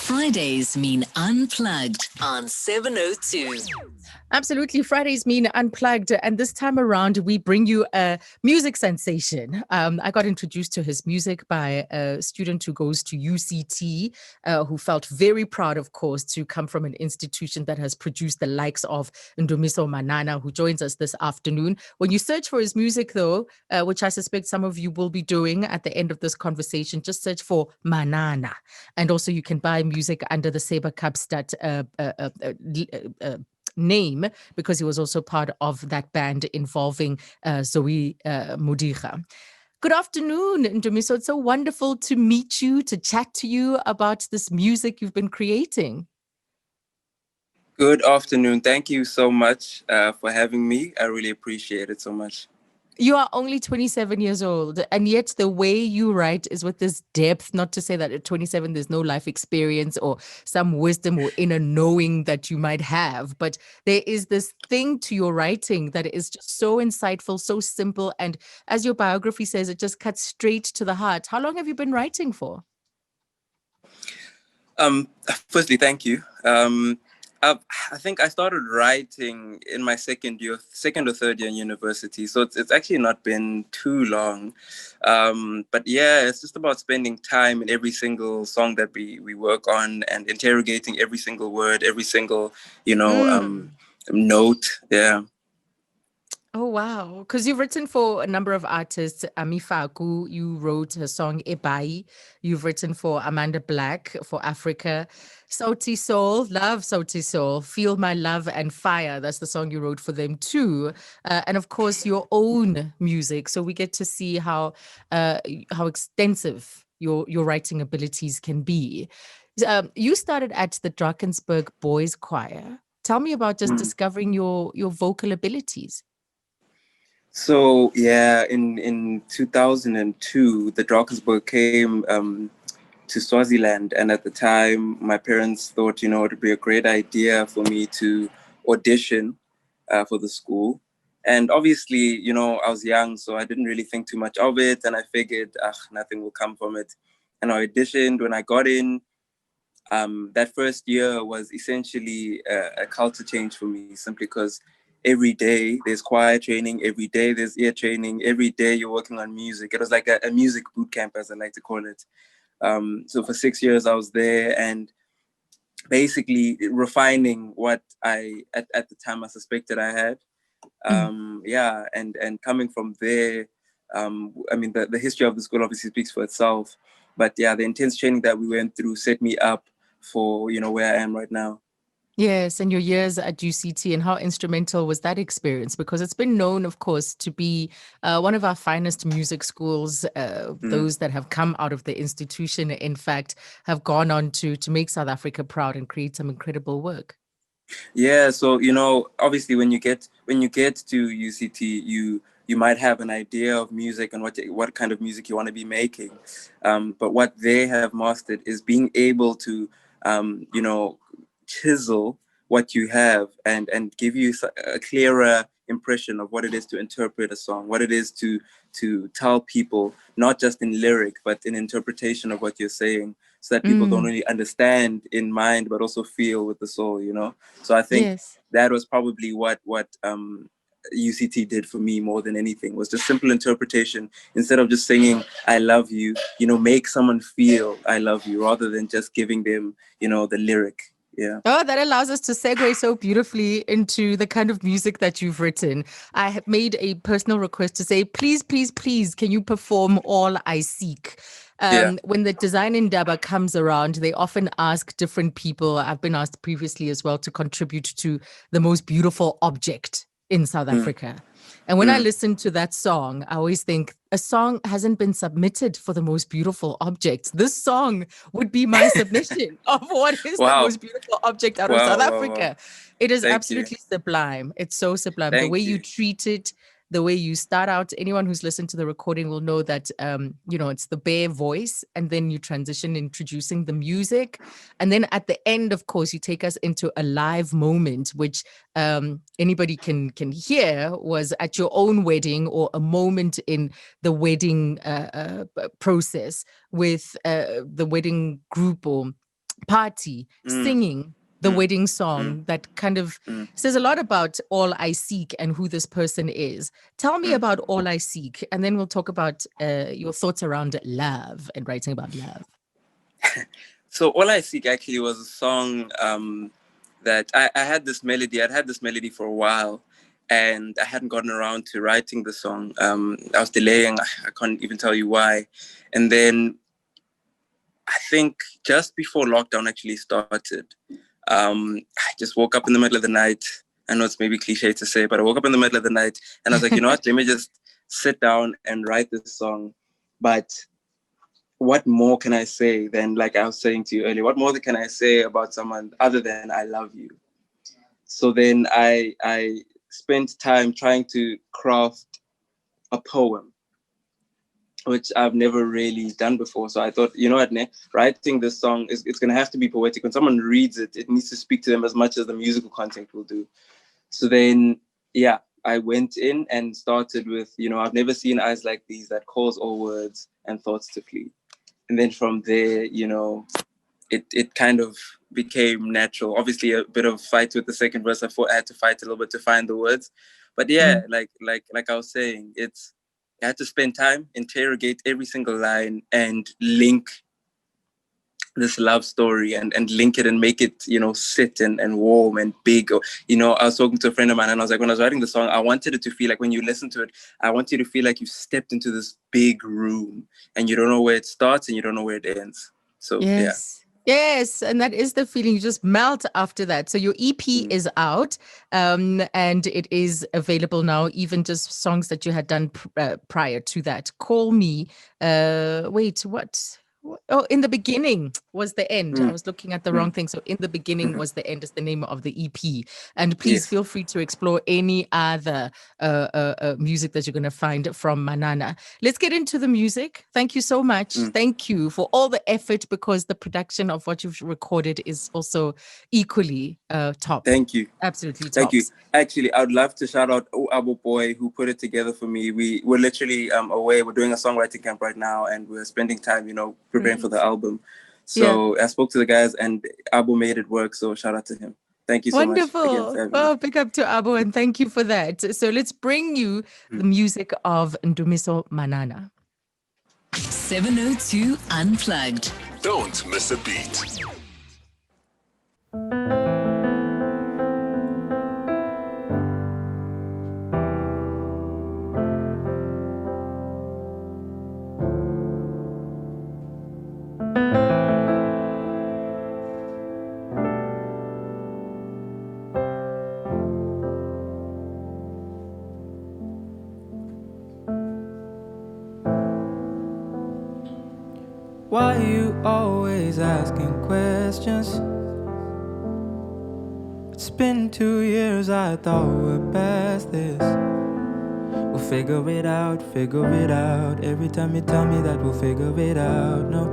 Fridays mean Unplugged on 702. Absolutely. Fridays mean Unplugged. And this time around, we bring you a music sensation. I got introduced to his music by a student who goes to UCT, who felt very proud, of course, to come from an institution that has produced the likes of Ndumiso Manana, who joins us this afternoon. When you search for his music, though, which I suspect some of you will be doing at the end of this conversation, just search for Manana. And also you can buy music under the Saber Kapstad name, because he was also part of that band involving Zoe Mudiga. Good afternoon, Ndumiso. It's so wonderful to meet you, to chat to you about this music you've been creating. Good afternoon. Thank you so much for having me. I really appreciate it so much. You are only 27 years old, and yet the way you write is with this depth. Not to say that at 27 there's no life experience or some wisdom or inner knowing that you might have, but there is this thing to your writing that is just so insightful, so simple, and as your biography says, it just cuts straight to the heart. How long have you been writing for? Firstly, thank you. I think I started writing in my second or third year in university, so it's actually not been too long. But yeah, it's just about spending time in every single song that we work on and interrogating every single word, every single note. Yeah. Oh, wow. Because you've written for a number of artists. Amifaku, you wrote her song Ebai. You've written for Amanda Black for Africa. Sauti Soul, love Sauti Soul. Feel My Love and Fire. That's the song you wrote for them too. And of course, your own music. So we get to see how extensive your writing abilities can be. You started at the Drakensberg Boys Choir. Tell me about just discovering your vocal abilities. So yeah, in 2002, the Drakensberg came to Swaziland, and at the time, my parents thought, it would be a great idea for me to audition for the school. And obviously, I was young, so I didn't really think too much of it, and I figured, nothing will come from it. And I auditioned. When I got in, that first year was essentially a culture change for me, simply because every day there's choir training, every day there's ear training, every day you're working on music. It was like a music boot camp, as I like to call it. So for 6 years I was there, and basically refining what I at the time I suspected I had. And coming from there, the history of the school obviously speaks for itself. But yeah, the intense training that we went through set me up for where I am right now. Yes, and your years at UCT, and how instrumental was that experience? Because it's been known, of course, to be one of our finest music schools. Those that have come out of the institution, in fact, have gone on to make South Africa proud and create some incredible work. Yeah, so obviously when you get to UCT, you might have an idea of music and what kind of music you want to be making, but what they have mastered is being able to chisel what you have and give you a clearer impression of what it is to interpret a song, what it is to tell people, not just in lyric but in interpretation of what you're saying, so that people don't only understand in mind but also feel with the soul. So I think that was probably what UCT did for me more than anything, was just simple interpretation. Instead of just singing I love you, make someone feel I love you, rather than just giving them the lyric. Yeah. Oh, that allows us to segue so beautifully into the kind of music that you've written. I have made a personal request to say, please, please, please, can you perform All I Seek? When the Design Indaba comes around, they often ask different people, I've been asked previously as well, to contribute to the most beautiful object in South Africa. And when I listen to that song, I always think a song hasn't been submitted for the most beautiful object. This song would be my submission of what is the most beautiful object out of South Africa. It is absolutely sublime. It's so sublime. The way you treat it, the way you start out, anyone who's listened to the recording will know that, it's the bare voice, and then you transition introducing the music. And then at the end, of course, you take us into a live moment, which anybody can hear was at your own wedding, or a moment in the wedding process with the wedding group or party, singing the wedding song that kind of says a lot about All I Seek and who this person is. Tell me about All I Seek, and then we'll talk about your thoughts around love and writing about love. So All I Seek actually was a song that I had this melody. I'd had this melody for a while, and I hadn't gotten around to writing the song. I was delaying. I can't even tell you why. And then I think just before lockdown actually started, I just woke up in the middle of the night. I know it's maybe cliche to say, but I woke up in the middle of the night and I was like, you know what, let me just sit down and write this song. But what more can I say than, like I was saying to you earlier, what more can I say about someone other than I love you? So then I spent time trying to craft a poem, which I've never really done before. So I thought, you know what, writing this song, it's going to have to be poetic. When someone reads it, it needs to speak to them as much as the musical content will do. So then, yeah, I went in and started with, I've never seen eyes like these that cause all words and thoughts to flee. And then from there, it kind of became natural. Obviously, a bit of fight with the second verse. I thought I had to fight a little bit to find the words. But yeah, like I was saying, I had to spend time, interrogate every single line and link this love story and link it and make it, sit and warm and big. Or, I was talking to a friend of mine and I was like, when I was writing the song, I wanted it to feel like when you listen to it, I want you to feel like you stepped into this big room and you don't know where it starts and you don't know where it ends. So, yes. Yeah. Yes, and that is the feeling. You just melt after that. So your EP is out, and it is available now, even just songs that you had done prior to that. Call Me. Wait, what? Oh, In the Beginning was the end. I was looking at the wrong thing. So In the Beginning was the end is the name of the EP. And please feel free to explore any other music that you're going to find from Manana. Let's get into the music. Thank you so much. Thank you for all the effort, because the production of what you've recorded is also equally top. Thank you. Absolutely top. Thank you. Actually, I'd love to shout out Abu Boy, who put it together for me. We're literally away. We're doing a songwriting camp right now, and we're spending time, preparing for the album. So I spoke to the guys, and Abu made it work. So shout out to him. Thank you so much. Wonderful. Well, pick up to Abu, and thank you for that. So let's bring you the music of Ndumiso Manana. 702 Unplugged. Don't miss a beat. Why you always asking questions? It's been 2 years, I thought we're past this. We'll figure it out, figure it out. Every time you tell me that we'll figure it out, no,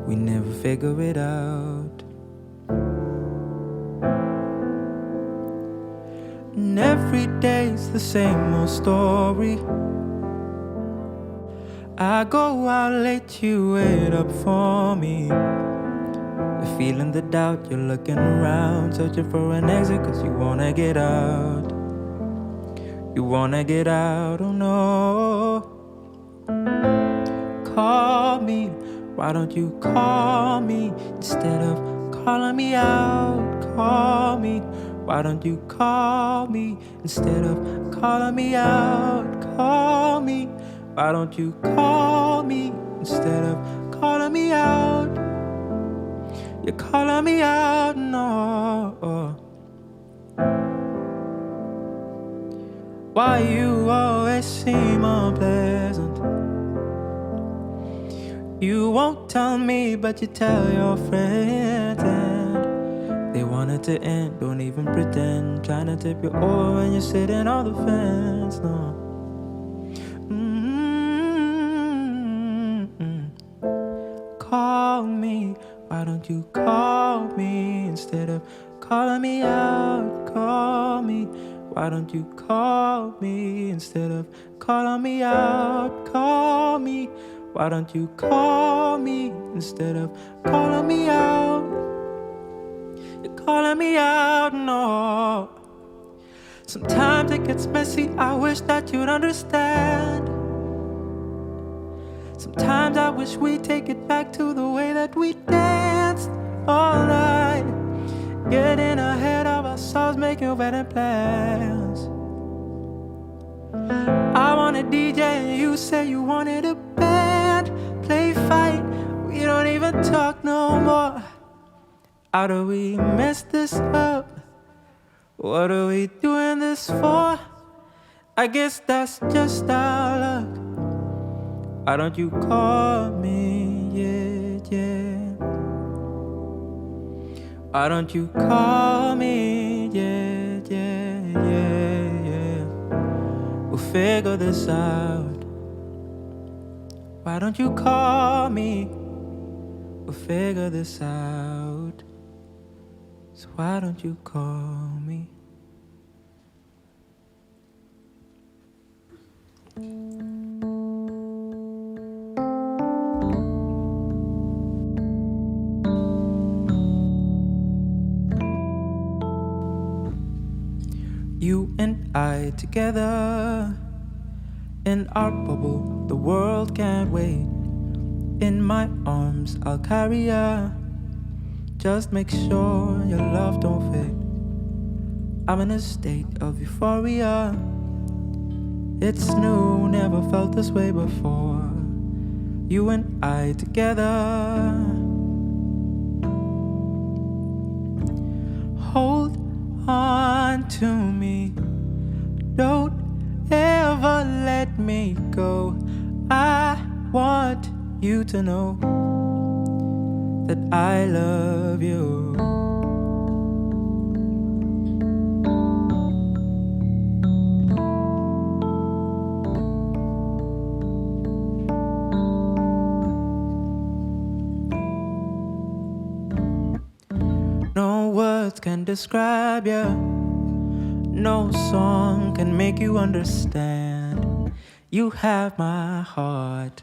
we never figure it out. And every day's the same old story. I go out late, you wait up for me. You're feeling the doubt, you're looking around, searching for an exit, cause you wanna get out. You wanna get out, oh no. Call me, why don't you call me instead of calling me out? Call me, why don't you call me instead of calling me out? Call me, why don't you call me instead of calling me out? You're calling me out, no. Why you always seem unpleasant? You won't tell me, but you tell your friends, and they want it to end. Don't even pretend, trying to tip you over when you're sitting on the fence, no. Call me, why don't you call me instead of calling me out? Call me, why don't you call me instead of calling me out? Call me, why don't you call me instead of calling me out? Sometimes it gets messy, I wish that you'd understand. Sometimes I wish we'd take it back to the way that we danced all night. Getting ahead of ourselves, making wedding plans. I want a DJ and you say you wanted a band. Play fight, we don't even talk no more. How do we mess this up? What are we doing this for? I guess that's just our luck. Why don't you call me, yeah, yeah? Why don't you call me, yeah, yeah, yeah, yeah? We'll figure this out. Why don't you call me? We'll figure this out. So why don't you call me? You and I together in our bubble, the world can't wait. In my arms, I'll carry ya. Just make sure your love don't fade. I'm in a state of euphoria. It's new, never felt this way before. You and I together. Hold on to me. Don't ever let me go. I want you to know that I love you. No words can describe you. No song can make you understand. You have my heart.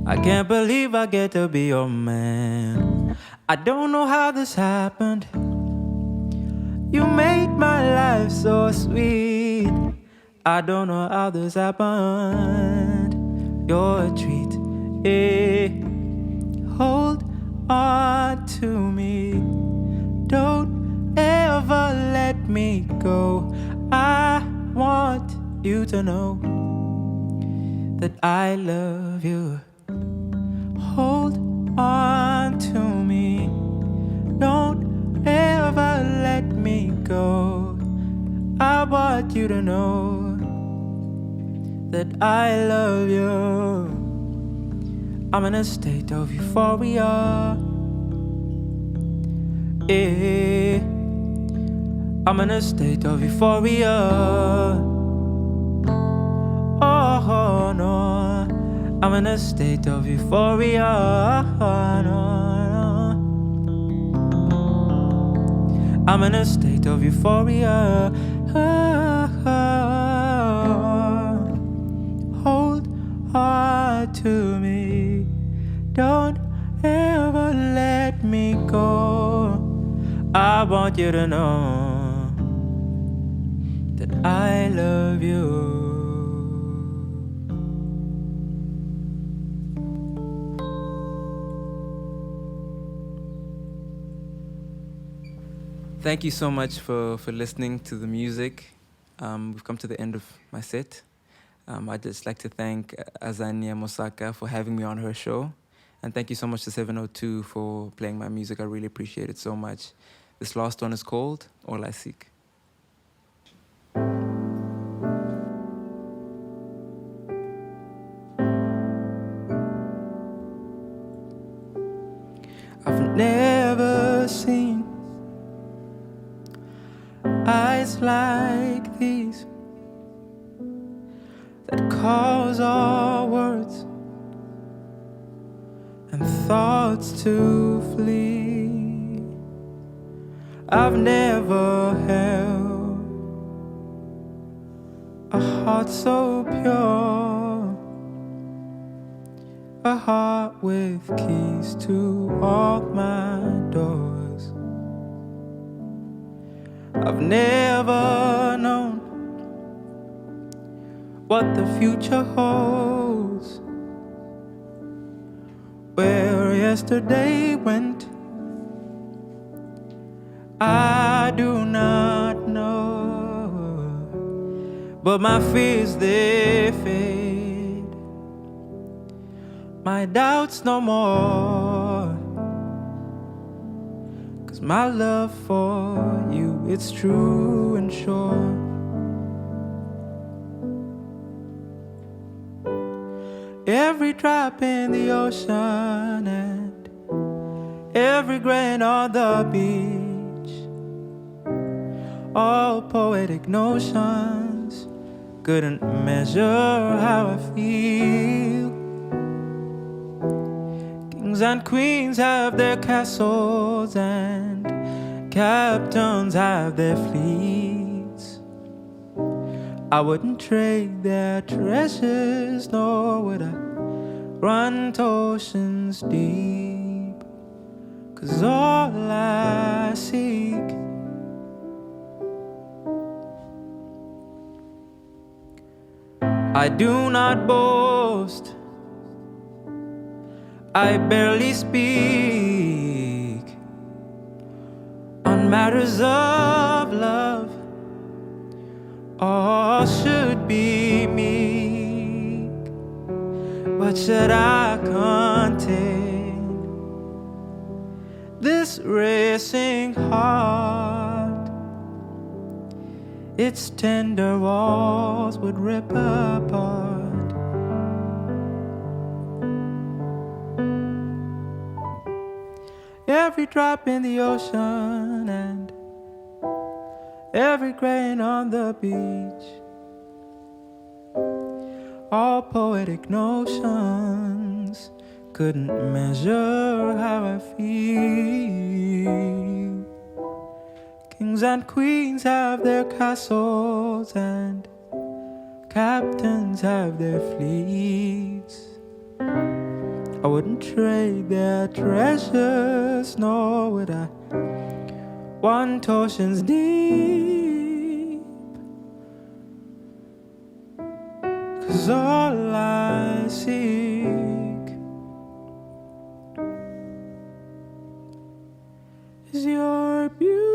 I can't believe I get to be your man. I don't know how this happened. You made my life so sweet. I don't know how this happened. You're a treat, eh? Hold on to me. Don't ever let me go. I want you to know that I love you. Hold on to me. Don't ever let me go. I want you to know that I love you. I'm in a state of euphoria. Yeah. I'm in a state of euphoria. Oh no, I'm in a state of euphoria. No. I'm in a state of euphoria. Hold on to me. Don't ever let me go. I want you to know that I love you. Thank you so much for listening to the music. We've come to the end of my set. I'd just like to thank Azania Mosaka for having me on her show. And thank you so much to 702 for playing my music. I really appreciate it so much. This last one is called All I Seek. I've never seen eyes like these that cause all words and thoughts to flee. I've never held a heart so pure, a heart with keys to all my doors. I've never what the future holds. Where yesterday went, I do not know, but my fears they fade, my doubts no more, 'cause my love for you, it's true and sure. Every drop in the ocean and every grain on the beach, all poetic notions couldn't measure how I feel. Kings and queens have their castles and captains have their fleets. I wouldn't trade their treasures, nor would I run to oceans deep, 'cause all I seek I do not boast, I barely speak on matters of love, all should be meek, but should I contain this racing heart, its tender walls would rip apart. Every drop in the ocean and every grain on the beach, all poetic notions couldn't measure how I feel. Kings and queens have their castles and captains have their fleets. I wouldn't trade their treasures, nor would I want oceans deep, 'cause all I seek is your beauty.